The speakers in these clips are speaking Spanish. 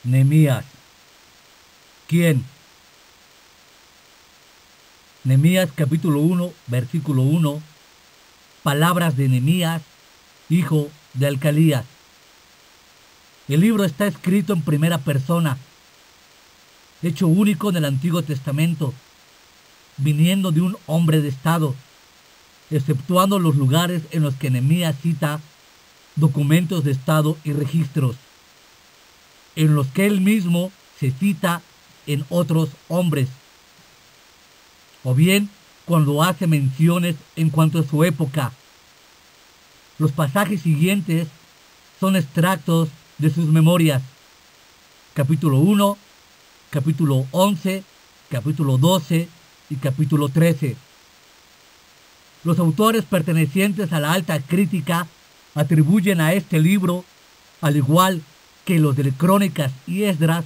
Nehemías. ¿Quién? Nehemías capítulo 1, versículo 1. Palabras de Nehemías, hijo de Alcalías. El libro está escrito en primera persona, hecho único en el Antiguo Testamento, viniendo de un hombre de Estado, exceptuando los lugares en los que Nehemías cita documentos de Estado y registros, en los que él mismo se cita en otros hombres, o bien cuando hace menciones en cuanto a su época. Los pasajes siguientes son extractos de sus memorias. Capítulo 1, capítulo 11, capítulo 12 y capítulo 13. Los autores pertenecientes a la alta crítica atribuyen a este libro, al igual que los de Crónicas y Esdras,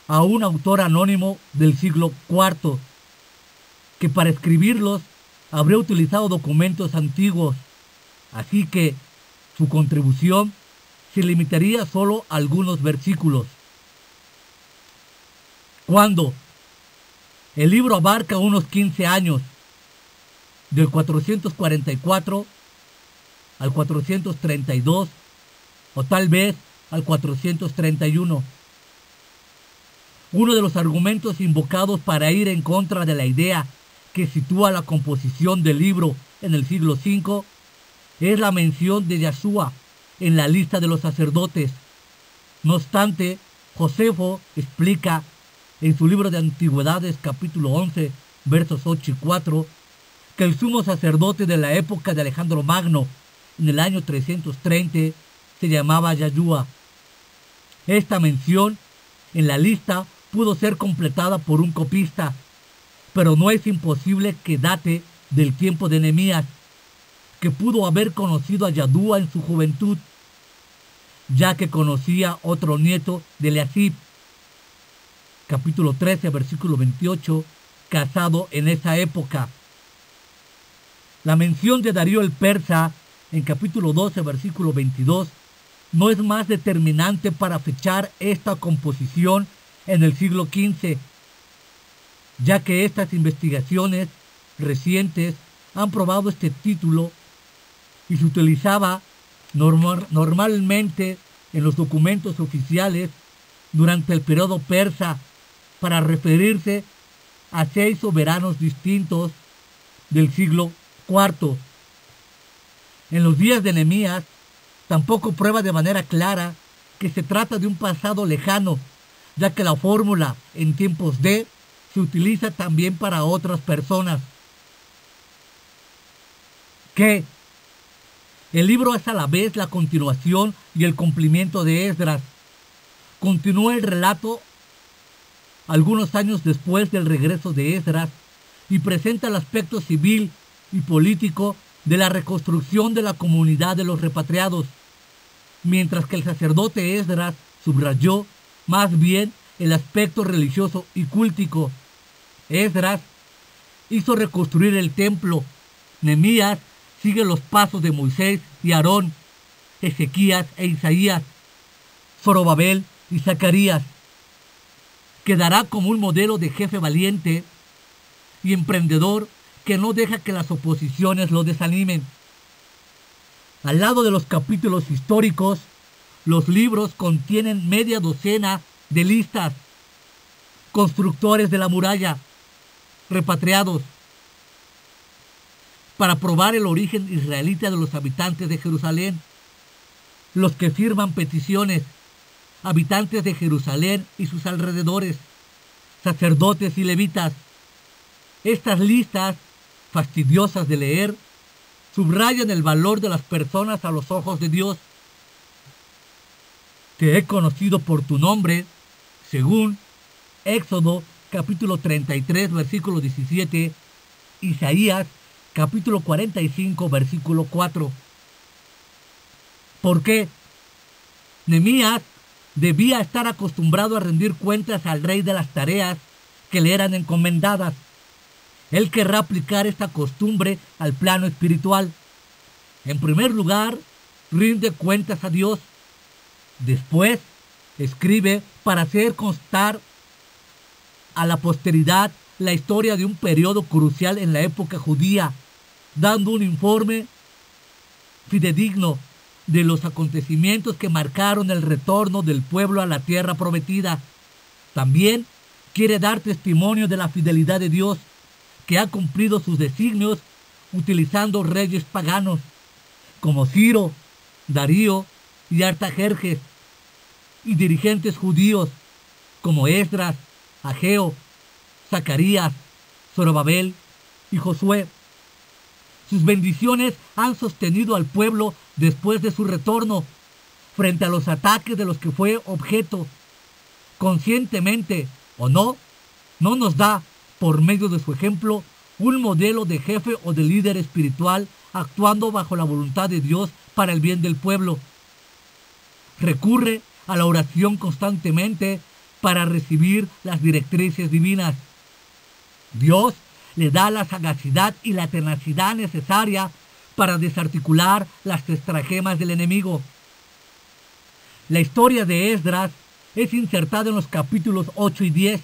a un autor anónimo del siglo IV, que para escribirlos habría utilizado documentos antiguos, así que su contribución se limitaría solo a algunos versículos. Cuando el libro abarca unos 15 años, del 444 al 432, o tal vez al 431. Uno de los argumentos invocados para ir en contra de la idea que sitúa la composición del libro en el siglo V es la mención de Yahshua en la lista de los sacerdotes. No obstante, Josefo explica en su libro de Antigüedades capítulo 11 versos 8 y 4 que el sumo sacerdote de la época de Alejandro Magno en el año 330 se llamaba Yahshua. Esta mención en la lista pudo ser completada por un copista, pero no es imposible que date del tiempo de Nehemías, que pudo haber conocido a Yahshua en su juventud, ya que conocía otro nieto de Eliasib, capítulo 13, versículo 28, casado en esa época. La mención de Darío el Persa en capítulo 12, versículo 22, no es más determinante para fechar esta composición en el siglo XV, ya que estas investigaciones recientes han probado este título y se utilizaba normalmente en los documentos oficiales durante el periodo persa para referirse a 6 soberanos distintos del siglo IV. En los días de Nehemías tampoco prueba de manera clara que se trata de un pasado lejano, ya que la fórmula en tiempos de se utiliza también para otras personas. Que el libro es a la vez la continuación y el cumplimiento de Esdras. Continúa el relato algunos años después del regreso de Esdras y presenta el aspecto civil y político de la reconstrucción de la comunidad de los repatriados, mientras que el sacerdote Esdras subrayó más bien el aspecto religioso y cultico. Esdras hizo reconstruir el templo. Nehemías sigue los pasos de Moisés y Aarón, Ezequías e Isaías, Zorobabel y Zacarías. Quedará como un modelo de jefe valiente y emprendedor que no deja que las oposiciones lo desanimen. Al lado de los capítulos históricos, los libros contienen media docena de listas: constructores de la muralla, repatriados, para probar el origen israelita de los habitantes de Jerusalén, los que firman peticiones, habitantes de Jerusalén y sus alrededores, sacerdotes y levitas. Estas listas, fastidiosas de leer, subrayan el valor de las personas a los ojos de Dios. Te he conocido por tu nombre, según Éxodo capítulo 33, versículo 17, Isaías capítulo 45, versículo 4. ¿Por qué? Nehemías debía estar acostumbrado a rendir cuentas al rey de las tareas que le eran encomendadas. Él querrá aplicar esta costumbre al plano espiritual. En primer lugar, rinde cuentas a Dios. Después, escribe para hacer constar a la posteridad la historia de un periodo crucial en la época judía, dando un informe fidedigno de los acontecimientos que marcaron el retorno del pueblo a la tierra prometida. También quiere dar testimonio de la fidelidad de Dios, que ha cumplido sus designios utilizando reyes paganos como Ciro, Darío y Artajerjes, y dirigentes judíos como Esdras, Ageo, Zacarías, Zorobabel y Josué. Sus bendiciones han sostenido al pueblo después de su retorno frente a los ataques de los que fue objeto. Conscientemente o no, no nos da, por medio de su ejemplo, un modelo de jefe o de líder espiritual actuando bajo la voluntad de Dios para el bien del pueblo. Recurre a la oración constantemente para recibir las directrices divinas. Dios le da la sagacidad y la tenacidad necesaria para desarticular las estratagemas del enemigo. La historia de Esdras es insertada en los capítulos 8 y 10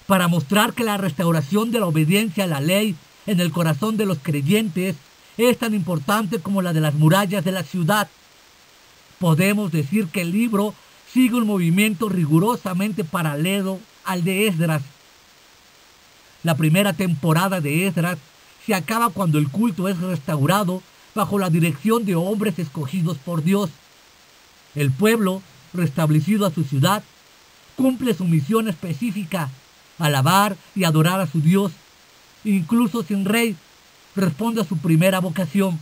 para mostrar que la restauración de la obediencia a la ley en el corazón de los creyentes es tan importante como la de las murallas de la ciudad. Podemos decir que el libro sigue un movimiento rigurosamente paralelo al de Esdras. La primera temporada de Esdras se acaba cuando el culto es restaurado bajo la dirección de hombres escogidos por Dios. El pueblo, restablecido a su ciudad, cumple su misión específica: alabar y adorar a su Dios. Incluso sin rey, responde a su primera vocación.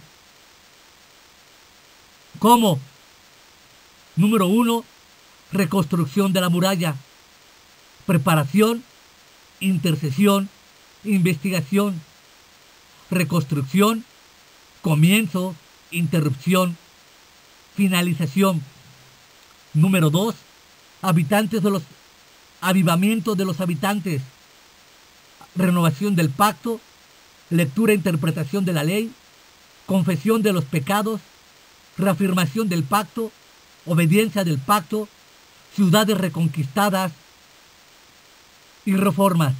¿Cómo? Número 1. Reconstrucción de la muralla. Preparación, intercesión, investigación. Reconstrucción, comienzo, interrupción, finalización. Número 2. Avivamiento de los habitantes. Renovación del pacto, lectura e interpretación de la ley, confesión de los pecados, reafirmación del pacto, obediencia del pacto, ciudades reconquistadas y reformas.